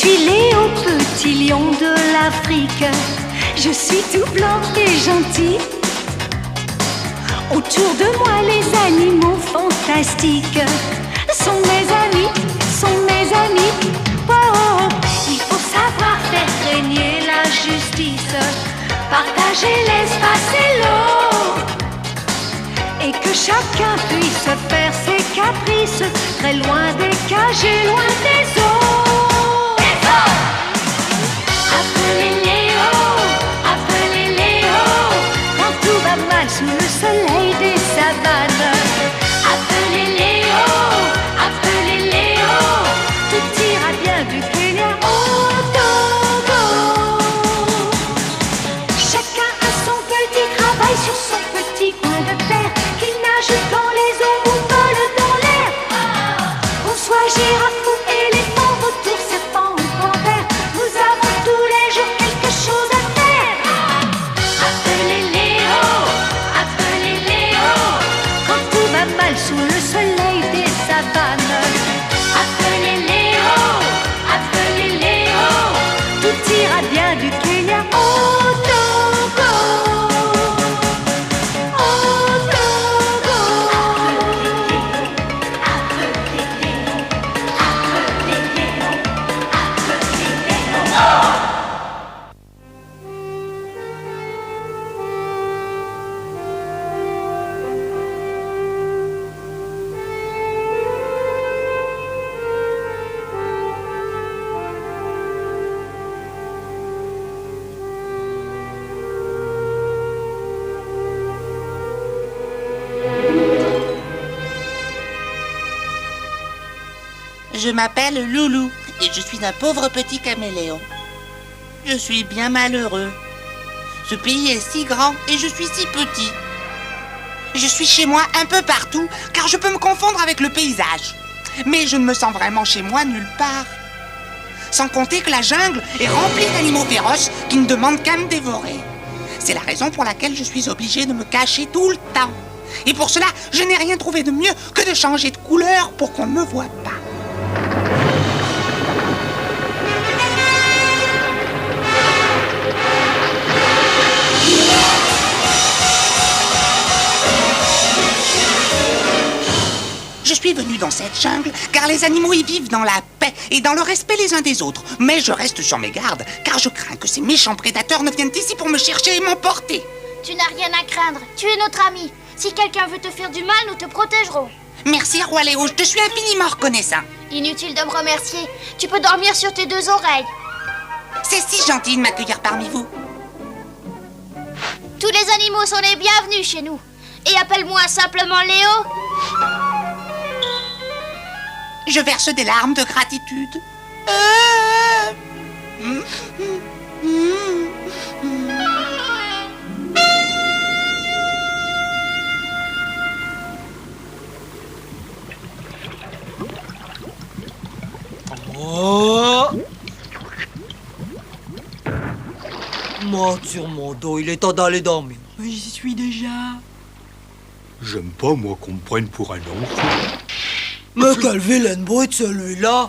suis Léo, petit lion de l'Afrique. Je suis tout blanc et gentil. Autour de moi, les animaux fantastiques sont mes amis, sont mes amis. Oh, oh. Il faut savoir faire régner la justice, partager l'espace et l'eau, et que chacun puisse faire ses caprices, très loin des cages et loin des eaux. Appelez Léo, quand tout va mal sous le soleil des savanes. Appelez Léo, tout ira bien du Kenya au Togo. Chacun a son petit travail sur son petit coin de terre, qui nage dans les eaux ou vole dans l'air. Qu'on soit girafe ou éléphant, vautour, serpent ou panthère, nous avons tous les jours quelque chose à faire. Appelez Léo, quand tout va mal sous le soleil des savanes. Appelez Léo, tout ira bien du Kenya au Togo. Au Togo. Appelez Léo. Je m'appelle Loulou et je suis un pauvre petit caméléon. Je suis bien malheureux. Ce pays est si grand et je suis si petit. Je suis chez moi un peu partout car je peux me confondre avec le paysage. Mais je ne me sens vraiment chez moi nulle part. Sans compter que la jungle est remplie d'animaux féroces qui ne demandent qu'à me dévorer. C'est la raison pour laquelle je suis obligé de me cacher tout le temps. Et pour cela, je n'ai rien trouvé de mieux que de changer de couleur pour qu'on ne me voie pas. Je suis venu dans cette jungle car les animaux y vivent dans la paix et dans le respect les uns des autres. Mais je reste sur mes gardes car je crains que ces méchants prédateurs ne viennent ici pour me chercher et m'emporter. Tu n'as rien à craindre, tu es notre ami. Si quelqu'un veut te faire du mal, nous te protégerons. Merci, Roi Léo, je te suis infiniment reconnaissant. Inutile de me remercier, tu peux dormir sur tes deux oreilles. C'est si gentil de m'accueillir parmi vous. Tous les animaux sont les bienvenus chez nous. Et appelle-moi simplement Léo. Je verse des larmes de gratitude. Oh! Moi, sur mon dos, il est temps d'aller dormir. Mais j'y suis déjà. J'aime pas, moi, qu'on me prenne pour un enfant. Mais quel vilain brute, celui-là!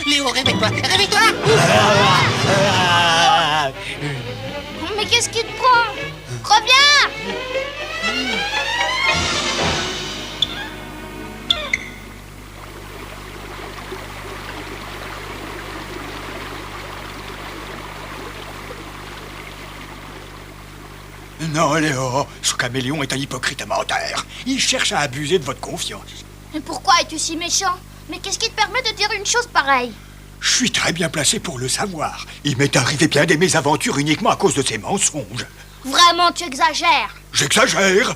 Léo, réveille-toi, réveille-toi! Mais qu'est-ce qui te prend? Reviens! Non, Léo, ce caméléon est un hypocrite menteur. Il cherche à abuser de votre confiance. Mais pourquoi es-tu si méchant? Mais qu'est-ce qui te permet de dire une chose pareille? Je suis très bien placé pour le savoir. Il m'est arrivé bien des mésaventures uniquement à cause de ces mensonges. Vraiment, tu exagères. J'exagère.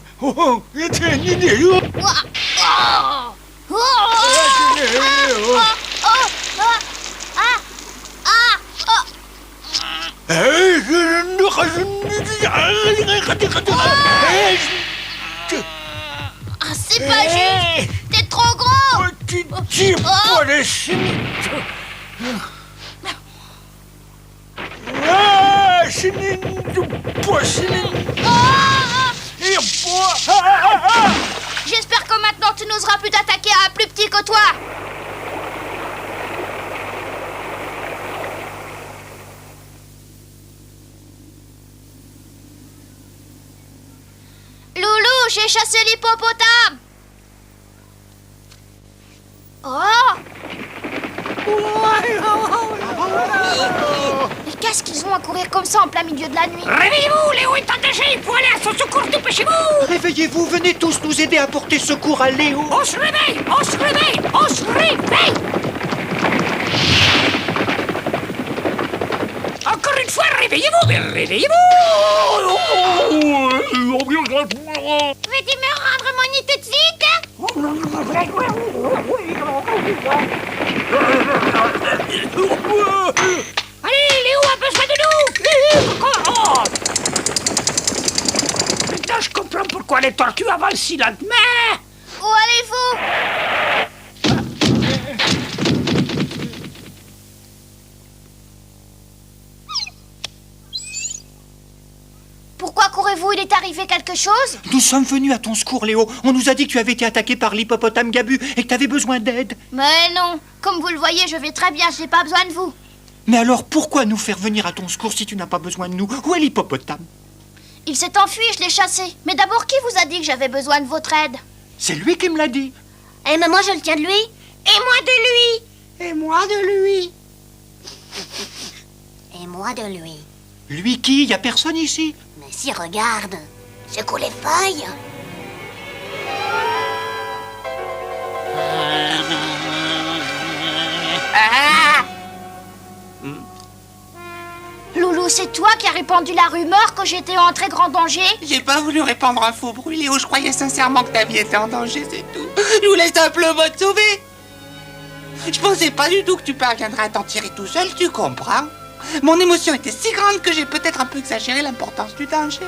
Ah, c'est pas juste. T'es trop gros. Tu tires pas les chimiques. J'espère que maintenant tu n'oseras plus t'attaquer à un plus petit que toi. Loulou, j'ai chassé l'hippopotame. Oh! Mais qu'est-ce qu'ils ont à courir comme ça en plein milieu de la nuit? Réveillez-vous, Léo est en danger, il faut aller à son secours, dépêchez-vous! Réveillez-vous, venez tous nous aider à porter secours à Léo. On se réveille, on se réveille, on se réveille! Encore une fois, réveillez-vous, mais réveillez-vous! Veux-tu me rendre mon itotique? Allez, Léo a besoin de nous! Oh. Maintenant, je comprends pourquoi les tortues avalent si lentement! Où allez-vous? Pourquoi courez-vous? Il est arrivé quelque chose? Nous sommes venus à ton secours, Léo. On nous a dit que tu avais été attaqué par l'hippopotame Gabu et que tu avais besoin d'aide. Mais non, comme vous le voyez, je vais très bien, je n'ai pas besoin de vous. Mais alors, pourquoi nous faire venir à ton secours si tu n'as pas besoin de nous? Où est l'hippopotame? Il s'est enfui, je l'ai chassé. Mais d'abord, qui vous a dit que j'avais besoin de votre aide? C'est lui qui me l'a dit. Eh, mais moi, je le tiens de lui. Et moi de lui. Et moi de lui. Et moi de lui. Lui qui? Y a personne ici. Mais si, regarde. Secoue les feuilles. Loulou, c'est toi qui as répandu la rumeur que j'étais en très grand danger? J'ai pas voulu répandre un faux bruit, Léo. Je croyais sincèrement que ta vie était en danger, c'est tout. Je voulais simplement te sauver. Je pensais pas du tout que tu parviendrais à t'en tirer tout seul, tu comprends? Mon émotion était si grande que j'ai peut-être un peu exagéré l'importance du danger.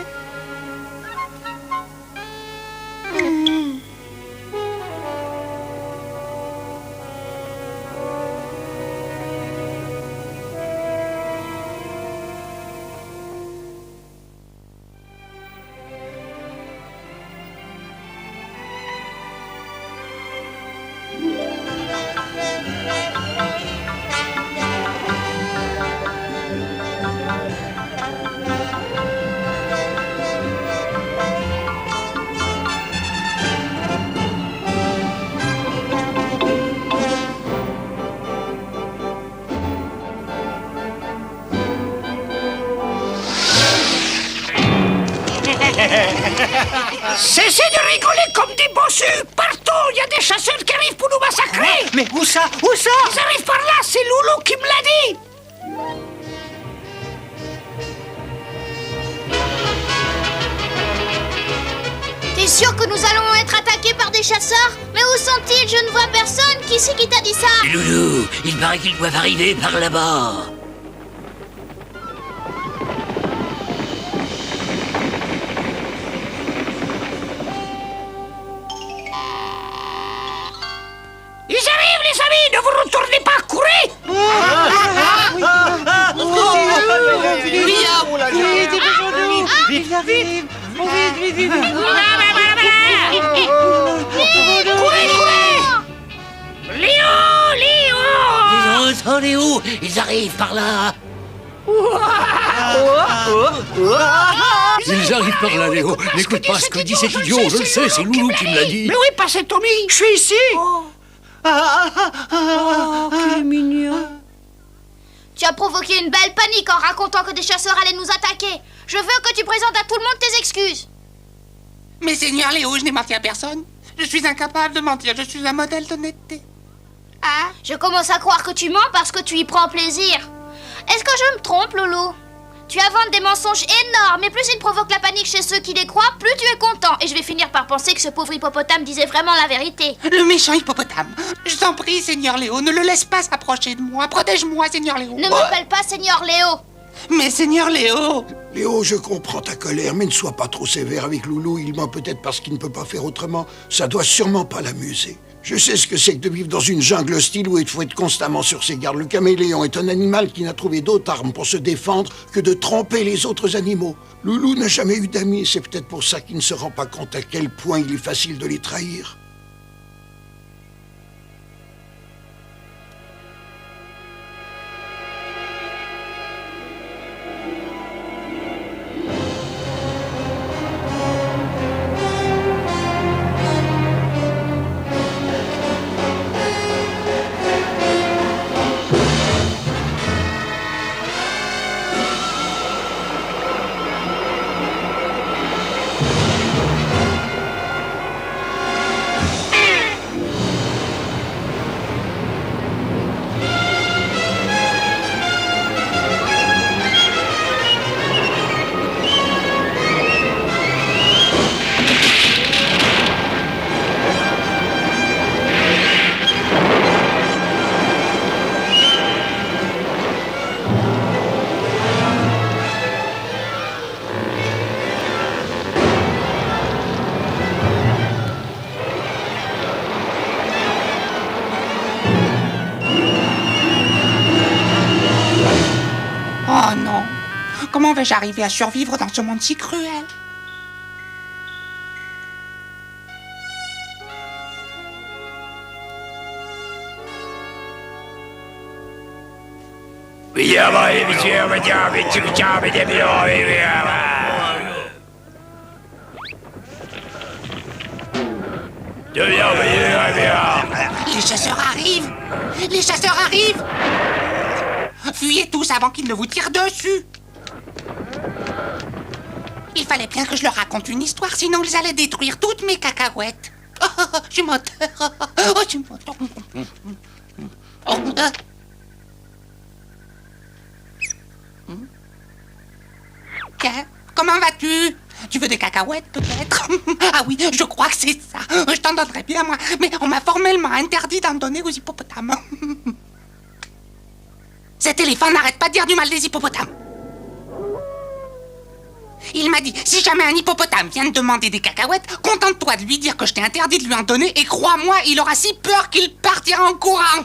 Cessez de rigoler comme des bossus! Partout, il y a des chasseurs qui arrivent pour nous massacrer! Mais où ça? Où ça? Ils arrivent par là, c'est Loulou qui me l'a dit! T'es sûr que nous allons être attaqués par des chasseurs? Mais où sont-ils? Je ne vois personne. Qui c'est qui t'a dit ça? Loulou, il paraît qu'ils doivent arriver par là-bas. Ils arrivent, les amis! Ne vous retournez pas, courez! Vite, vite! Courez, courez! Léo! Léo! Oh, Léo, ils arrivent par là. Ils arrivent par là, Léo. N'écoute pas ce que dit cet idiot, je le sais, c'est Loulou qui me l'a dit. Mais oui, passez Tommy! Je suis ici! Quel mignon. Tu as provoqué une belle panique en racontant que des chasseurs allaient nous attaquer. Je veux que tu présentes à tout le monde tes excuses. Mais Seigneur Léo, je n'ai menti à personne. Je suis incapable de mentir, je suis un modèle d'honnêteté. Ah, Je commence à croire que tu mens parce que tu y prends plaisir. Est-ce que je me trompe, Loulou? Tu inventes des mensonges énormes, et plus ils provoquent la panique chez ceux qui les croient, plus tu es content. Et je vais finir par penser que ce pauvre hippopotame disait vraiment la vérité. le méchant hippopotame. Je t'en prie, Seigneur Léo, ne le laisse pas s'approcher de moi. Protège-moi, Seigneur Léo. Ne m'appelle pas Seigneur Léo. Mais Seigneur Léo... Léo, je comprends ta colère, mais ne sois pas trop sévère avec Loulou. Il ment peut-être parce qu'il ne peut pas faire autrement. Ça doit sûrement pas l'amuser. Je sais ce que c'est que de vivre dans une jungle hostile où il faut être constamment sur ses gardes. Le caméléon est un animal qui n'a trouvé d'autre arme pour se défendre que de tromper les autres animaux. Loulou n'a jamais eu d'amis et c'est peut-être pour ça qu'il ne se rend pas compte à quel point il est facile de les trahir. Oh non. Comment vais-je arriver à survivre dans ce monde si cruel? Les chasseurs arrivent! Les chasseurs arrivent! Fuyez tous avant qu'ils ne vous tirent dessus! Il fallait bien que je leur raconte une histoire, sinon ils allaient détruire toutes mes cacahuètes. Oh, je suis moteur. Oh, je suis moteur. Oh, Tiens, comment vas-tu? Tu veux des cacahuètes, peut-être? Ah oui, je crois que c'est ça. Je t'en donnerais bien, moi. Mais on m'a formellement interdit d'en donner aux hippopotames. Cet éléphant n'arrête pas de dire du mal des hippopotames. Il m'a dit, si jamais un hippopotame vient te demander des cacahuètes, contente-toi de lui dire que je t'ai interdit de lui en donner et crois-moi, il aura si peur qu'il partira en courant.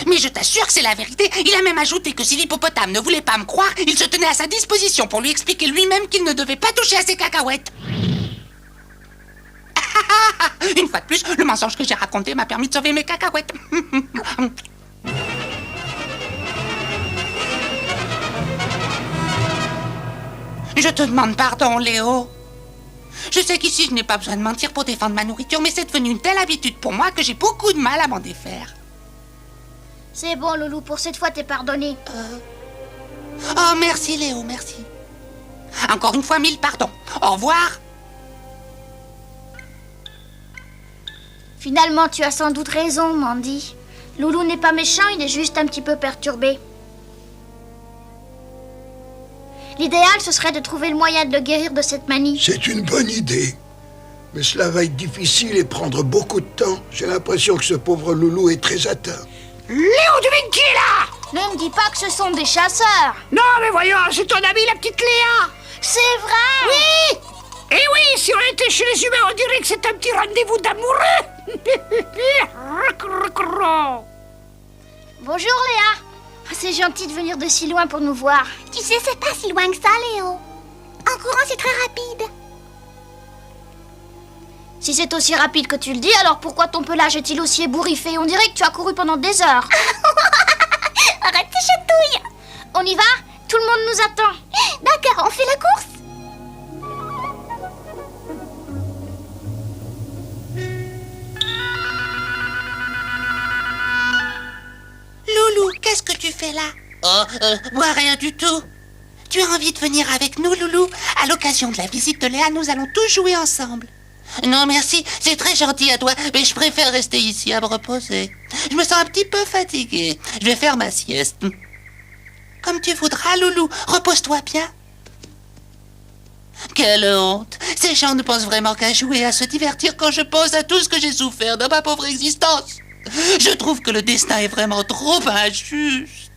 Mais je t'assure que c'est la vérité. Il a même ajouté que si l'hippopotame ne voulait pas me croire, il se tenait à sa disposition pour lui expliquer lui-même qu'il ne devait pas toucher à ses cacahuètes. Une fois de plus, le mensonge que j'ai raconté m'a permis de sauver mes cacahuètes. Je te demande pardon, Léo. Je sais qu'ici, je n'ai pas besoin de mentir pour défendre ma nourriture, mais c'est devenu une telle habitude pour moi que j'ai beaucoup de mal à m'en défaire. C'est bon, Loulou, pour cette fois, t'es pardonné. Oh, merci, Léo, merci. Encore une fois, 1000 pardons. Au revoir. Finalement, tu as sans doute raison, Mandy. Loulou n'est pas méchant, il est juste un petit peu perturbé. L'idéal, ce serait de trouver le moyen de le guérir de cette manie. C'est une bonne idée. Mais cela va être difficile et prendre beaucoup de temps. J'ai l'impression que ce pauvre Loulou est très atteint. Léo, devine qui est là? Ne me dis pas que ce sont des chasseurs. Non, mais voyons, c'est ton amie, la petite Léa. C'est vrai? Oui. Et oui, si on était chez les humains, on dirait que c'est un petit rendez-vous d'amoureux. Bonjour, Léa. C'est gentil de venir de si loin pour nous voir. Tu sais, c'est pas si loin que ça, Léo. En courant, c'est très rapide. Si c'est aussi rapide que tu le dis, alors pourquoi ton pelage est-il aussi ébouriffé? On dirait que tu as couru pendant des heures. Arrête tes chatouilles. On y va? Tout le monde nous attend. D'accord, on fait la course. Loulou, qu'est-ce que tu fais là? Moi, rien du tout. Tu as envie de venir avec nous, Loulou? À l'occasion de la visite de Léa, nous allons tous jouer ensemble. Non, merci, c'est très gentil à toi, mais je préfère rester ici à me reposer. Je me sens un petit peu fatigué. Je vais faire ma sieste. Comme tu voudras, Loulou. Repose-toi bien. Quelle honte. Ces gens ne pensent vraiment qu'à jouer, à se divertir quand je pense à tout ce que j'ai souffert dans ma pauvre existence. Je trouve que le destin est vraiment trop injuste.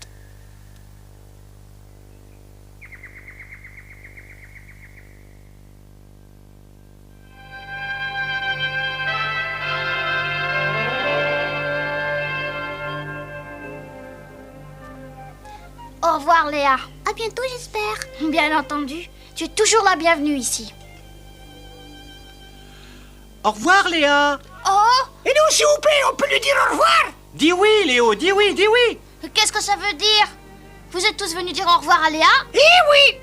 Au revoir, Léa. À bientôt, j'espère. Bien entendu, tu es toujours la bienvenue ici. Au revoir, Léa. Oh! Et nous, s'il vous plaît, on peut lui dire au revoir? Dis oui, Léo, dis oui, dis oui. Qu'est-ce que ça veut dire? Vous êtes tous venus dire au revoir à Léa? Eh oui!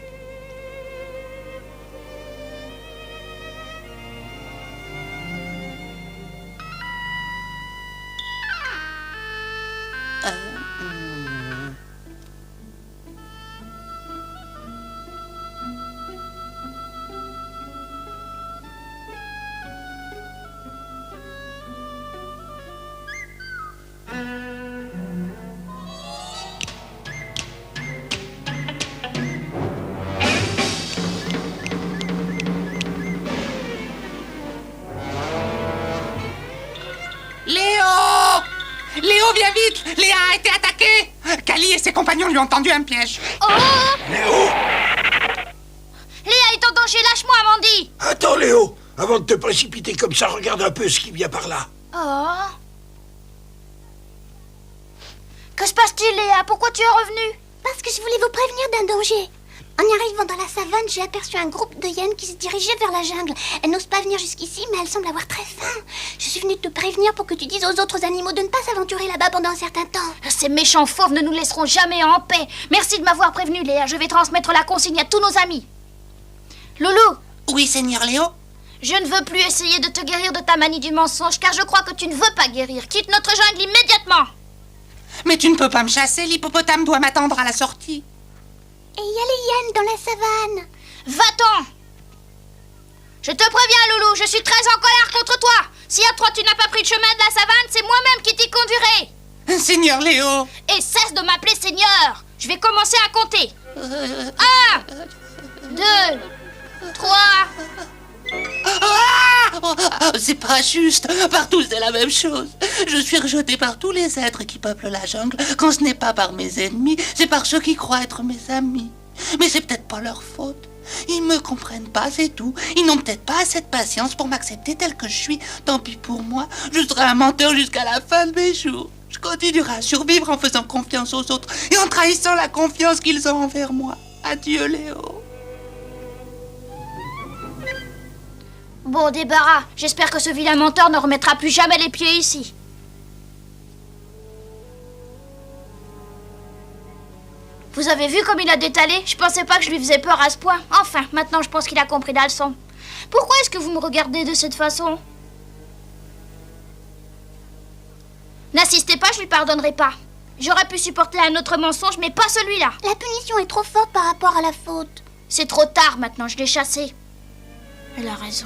Léo, viens vite! Léa a été attaquée! Kali et ses compagnons lui ont tendu un piège. Oh! Léo! Léa est en danger, lâche-moi, Mandy! Attends, Léo! Avant de te précipiter comme ça, regarde un peu ce qui vient par là. Oh! Que se passe-t-il, Léa? Pourquoi tu es revenue? Parce que je voulais vous prévenir d'un danger. En y arrivant dans la savane, j'ai aperçu un groupe de hyènes qui se dirigeait vers la jungle. Elles n'osent pas venir jusqu'ici, mais elles semblent avoir très faim. Je suis venue te prévenir pour que tu dises aux autres animaux de ne pas s'aventurer là-bas pendant un certain temps. Ces méchants fauves ne nous laisseront jamais en paix. Merci de m'avoir prévenu, Léa. Je vais transmettre la consigne à tous nos amis. Loulou! Oui, Seigneur Léo? Je ne veux plus essayer de te guérir de ta manie du mensonge, car je crois que tu ne veux pas guérir. Quitte notre jungle immédiatement! Mais tu ne peux pas me chasser, l'hippopotame doit m'attendre à la sortie. Et il y a les hyènes dans la savane. Va-t'en! Je te préviens, Loulou, je suis très en colère contre toi. Si à toi tu n'as pas pris le chemin de la savane, c'est moi-même qui t'y conduirai. Seigneur Léo! Et cesse de m'appeler Seigneur. Je vais commencer à compter. 1, 2, 3... Ah! C'est pas juste. Partout c'est la même chose. Je suis rejeté par tous les êtres qui peuplent la jungle. Quand ce n'est pas par mes ennemis, c'est par ceux qui croient être mes amis. Mais c'est peut-être pas leur faute. Ils me comprennent pas, c'est tout. Ils n'ont peut-être pas assez de patience pour m'accepter tel que je suis. Tant pis pour moi. Je serai un menteur jusqu'à la fin de mes jours. Je continuerai à survivre en faisant confiance aux autres et en trahissant la confiance qu'ils ont envers moi. Adieu, Léo. Bon débarras, j'espère que ce vilain menteur ne remettra plus jamais les pieds ici. Vous avez vu comme il a détalé? Je pensais pas que je lui faisais peur à ce point. Enfin, maintenant je pense qu'il a compris la leçon. Pourquoi est-ce que vous me regardez de cette façon? N'insistez pas, je lui pardonnerai pas. J'aurais pu supporter un autre mensonge, mais pas celui-là. La punition est trop forte par rapport à la faute. C'est trop tard maintenant, je l'ai chassé. Elle a raison.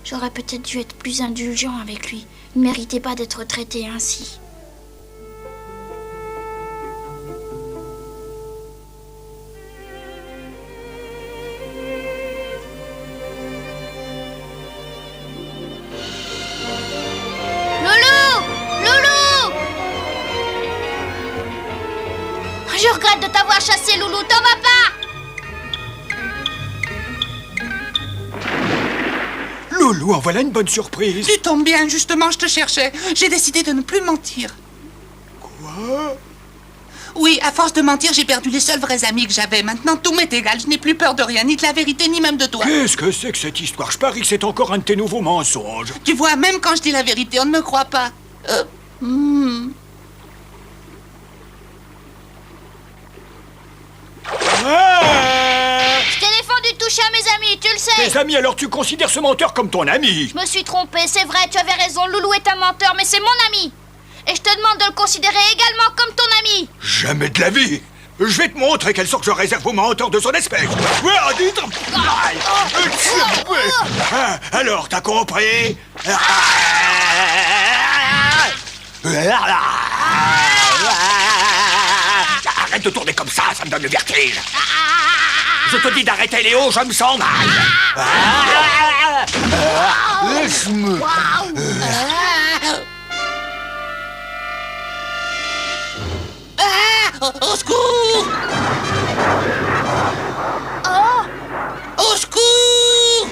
J'aurais peut-être dû être plus indulgent avec lui. Il ne méritait pas d'être traité ainsi. Loulou! Loulou! Je regrette de t'avoir chassé, Loulou. T'en vas pas! Loulou, en voilà une bonne surprise. Tu tombes bien, justement, je te cherchais. J'ai décidé de ne plus mentir. Quoi? Oui, à force de mentir, j'ai perdu les seuls vrais amis que j'avais. Maintenant, tout m'est égal. Je n'ai plus peur de rien, ni de la vérité, ni même de toi. Qu'est-ce que c'est que cette histoire? Je parie que c'est encore un de tes nouveaux mensonges. Tu vois, même quand je dis la vérité, on ne me croit pas. Je t'ai défendu de toucher à mes amis, tu le sais. Tes amis, alors tu considères ce menteur comme ton ami? Je me suis trompée, c'est vrai, tu avais raison. Loulou est un menteur, mais c'est mon ami. Et je te demande de le considérer également comme ton ami. Jamais de la vie. Je vais te montrer quel sort je réserve aux menteurs de son espèce. Alors, t'as compris? Arrête de tourner comme ça me donne le vertige. Je te dis d'arrêter, Léo, je me sens mal. Laisse-moi. Au secours! Oh! Au secours!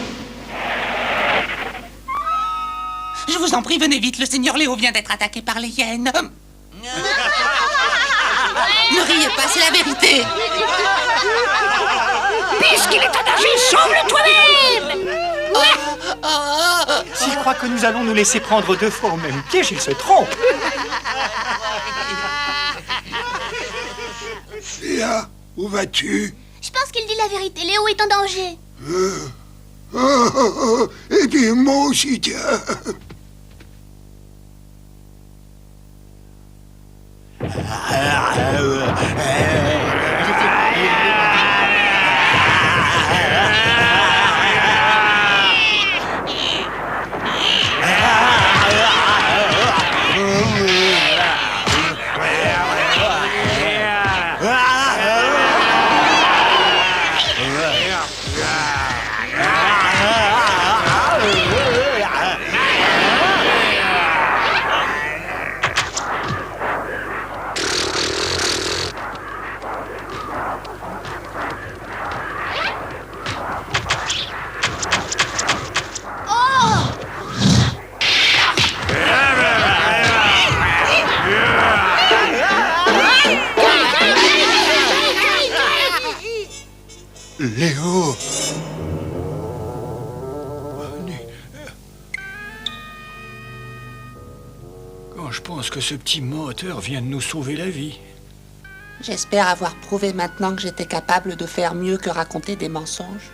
Je vous en prie, venez vite, le seigneur Léo vient d'être attaqué par les hyènes. Ne riez pas, c'est la vérité. Puisqu'il est en danger, sauve-le toi-même! S'il croit que nous allons nous laisser prendre 2 fois au même piège, il se trompe. Léa, où vas-tu? Je pense qu'il dit la vérité. Léo est en danger. Et puis moi aussi, tiens. Léo. Quand je pense que ce petit menteur vient de nous sauver la vie. J'espère avoir prouvé maintenant que j'étais capable de faire mieux que raconter des mensonges.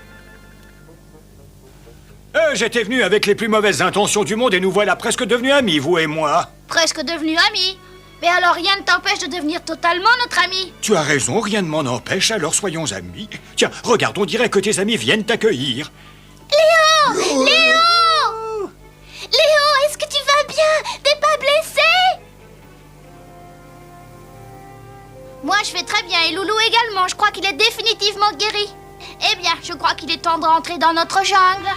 J'étais venu avec les plus mauvaises intentions du monde et nous voilà presque devenus amis, vous et moi. Presque devenus amis. Mais alors rien ne t'empêche de devenir totalement notre ami. Tu as raison, rien ne m'en empêche, alors soyons amis. Tiens, regarde, on dirait que tes amis viennent t'accueillir. Léo! Léo! Léo, est-ce que tu vas bien? T'es pas blessé? Moi je vais très bien et Loulou également. Je crois qu'il est définitivement guéri. Eh bien, je crois qu'il est temps de rentrer dans notre jungle.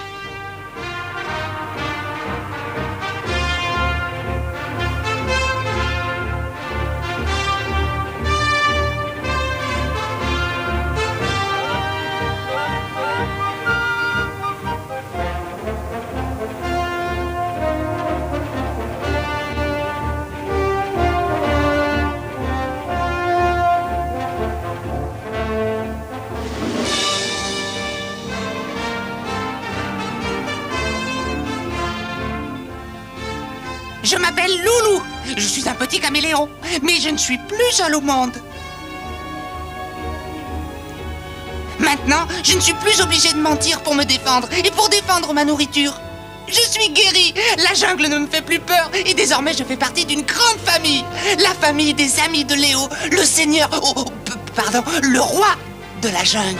Je m'appelle Loulou. Je suis un petit caméléon, mais je ne suis plus seul au monde. Maintenant, je ne suis plus obligé de mentir pour me défendre et pour défendre ma nourriture. Je suis guéri. La jungle ne me fait plus peur et désormais je fais partie d'une grande famille. La famille des amis de Léo, le seigneur... pardon, le roi de la jungle.